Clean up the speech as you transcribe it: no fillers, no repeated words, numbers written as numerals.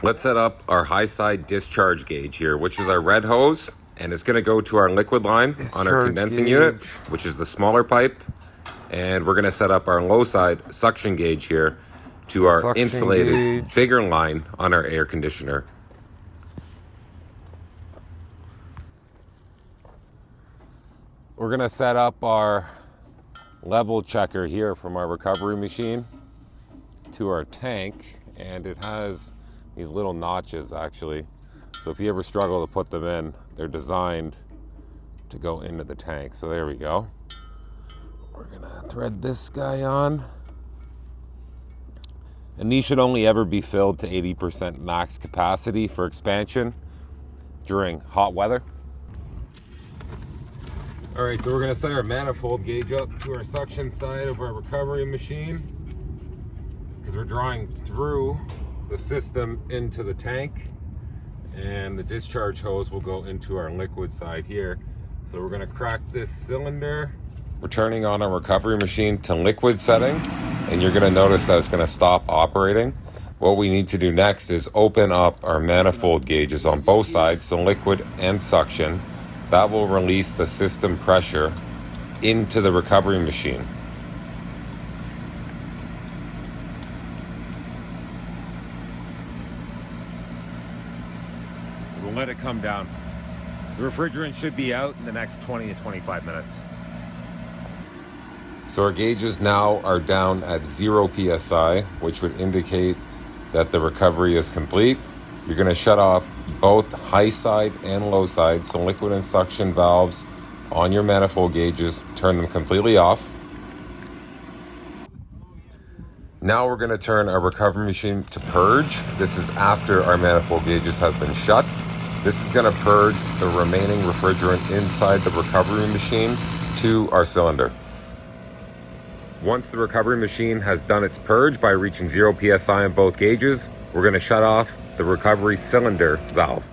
Let's set up our high side discharge gauge here, which is our red hose, and it's going to go to our liquid line on our condensing unit, which is the smaller pipe. And we're going to set up our low side suction gauge here to our insulated bigger line on our air conditioner. We're going to set up our level checker here from our recovery machine to our tank, and it has these little notches actually. So if you ever struggle to put them in, they're designed to go into the tank. So there we go. We're gonna thread this guy on. And these should only ever be filled to 80% max capacity for expansion during hot weather. All right, so we're gonna set our manifold gauge up to our suction side of our recovery machine because we're drawing through the system into the tank, and the discharge hose will go into our liquid side here. So we're gonna crack this cylinder. We're turning on our recovery machine to liquid setting, and you're gonna notice that it's gonna stop operating. What we need to do next is open up our manifold gauges on both sides, so liquid and suction. That will release the system pressure into the recovery machine. We'll let it come down. The refrigerant should be out in the next 20 to 25 minutes. So our gauges now are down at 0 psi, which would indicate that the recovery is complete. You're going to shut off both high side and low side, so liquid and suction valves on your manifold gauges, turn them completely off. Now we're going to turn our recovery machine to purge. This is after our manifold gauges have been shut. This is going to purge the remaining refrigerant inside the recovery machine to our cylinder. Once the recovery machine has done its purge by reaching 0 psi on both gauges, we're going to shut off the recovery cylinder valve.